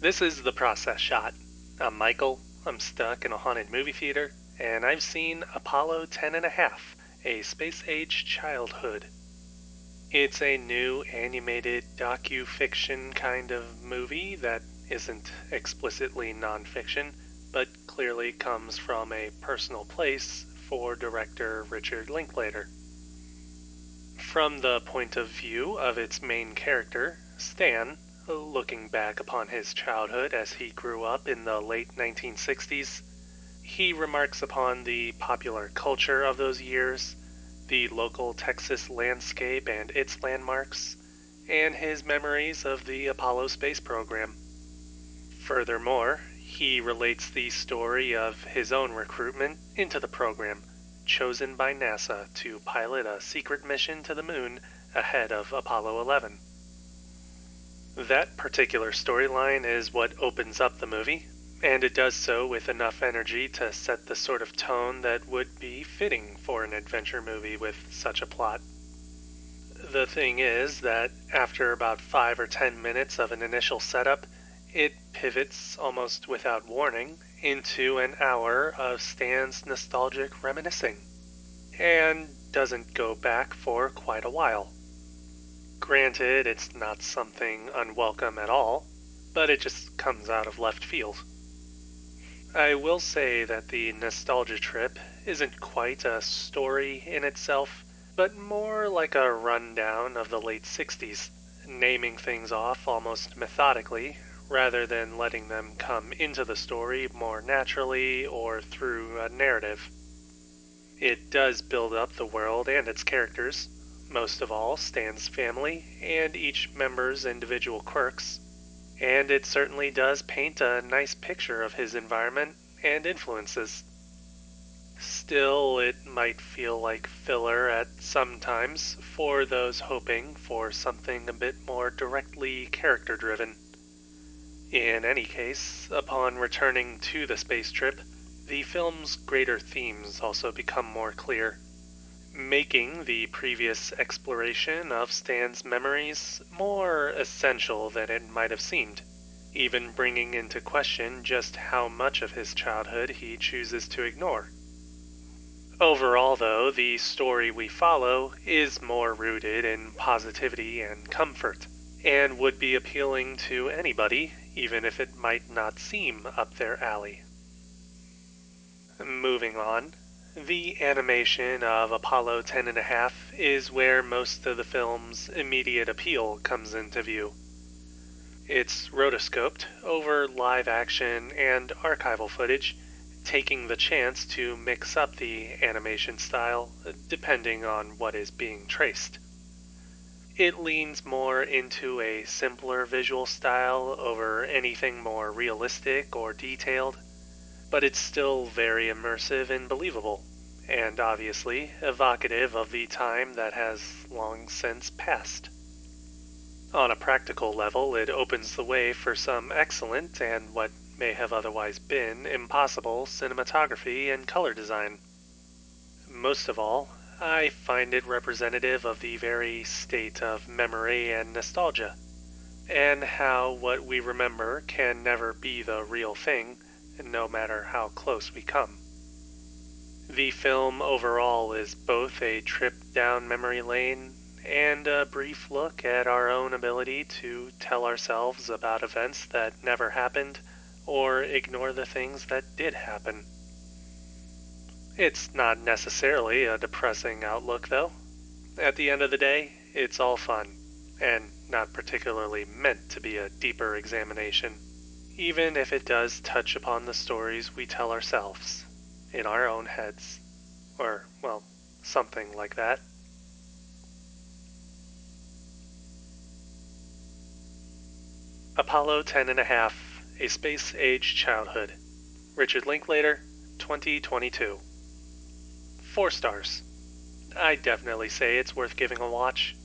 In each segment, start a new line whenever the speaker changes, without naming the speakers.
This is The Process Shot. I'm Michael, I'm stuck in a haunted movie theater, and I've seen Apollo 10 and a Half, A Space-Age Childhood. It's a new animated docu-fiction kind of movie that isn't explicitly non-fiction, but clearly comes from a personal place for director Richard Linklater. From the point of view of its main character, Stan, looking back upon his childhood as he grew up in the late 1960s, he remarks upon the popular culture of those years, the local Texas landscape and its landmarks, and his memories of the Apollo space program. Furthermore, he relates the story of his own recruitment into the program, chosen by NASA to pilot a secret mission to the moon ahead of Apollo 11. That particular storyline is what opens up the movie, and it does so with enough energy to set the sort of tone that would be fitting for an adventure movie with such a plot. The thing is that after about 5 or 10 minutes of an initial setup, it pivots almost without warning into an hour of Stan's nostalgic reminiscing, and doesn't go back for quite a while. Granted, it's not something unwelcome at all, but it just comes out of left field. I will say that the nostalgia trip isn't quite a story in itself, but more like a rundown of the late 60s, naming things off almost methodically, rather than letting them come into the story more naturally or through a narrative. It does build up the world and its characters, most of all Stan's family and each member's individual quirks, and it certainly does paint a nice picture of his environment and influences. Still, it might feel like filler at some times for those hoping for something a bit more directly character-driven. In any case, upon returning to the space trip, the film's greater themes also become more clear, making the previous exploration of Stan's memories more essential than it might have seemed, even bringing into question just how much of his childhood he chooses to ignore. Overall, though, the story we follow is more rooted in positivity and comfort, and would be appealing to anybody, even if it might not seem up their alley. Moving on, the animation of Apollo 10 and a Half is where most of the film's immediate appeal comes into view. It's rotoscoped over live action and archival footage, taking the chance to mix up the animation style depending on what is being traced. It leans more into a simpler visual style over anything more realistic or detailed, but it's still very immersive and believable, and obviously evocative of the time that has long since passed. On a practical level, it opens the way for some excellent and what may have otherwise been impossible cinematography and color design. Most of all, I find it representative of the very state of memory and nostalgia, and how what we remember can never be the real thing, no matter how close we come. The film overall is both a trip down memory lane and a brief look at our own ability to tell ourselves about events that never happened or ignore the things that did happen. It's not necessarily a depressing outlook, though. At the end of the day, it's all fun, and not particularly meant to be a deeper examination, even if it does touch upon the stories we tell ourselves, in our own heads, or, well, something like that. Apollo 10 and a Half, A Space-Age Childhood. Richard Linklater, 2022. 4 stars. I definitely say it's worth giving a watch.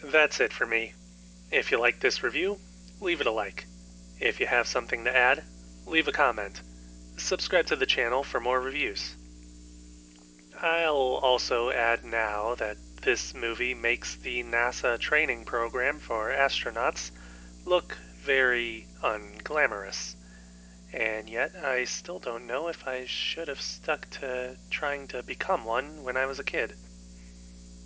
That's it for me. If you like this review, leave it a like. If you have something to add, leave a comment. Subscribe to the channel for more reviews. I'll also add now that This movie makes the NASA training program for astronauts look very unglamorous. And yet, I still don't know if I should have stuck to trying to become one when I was a kid.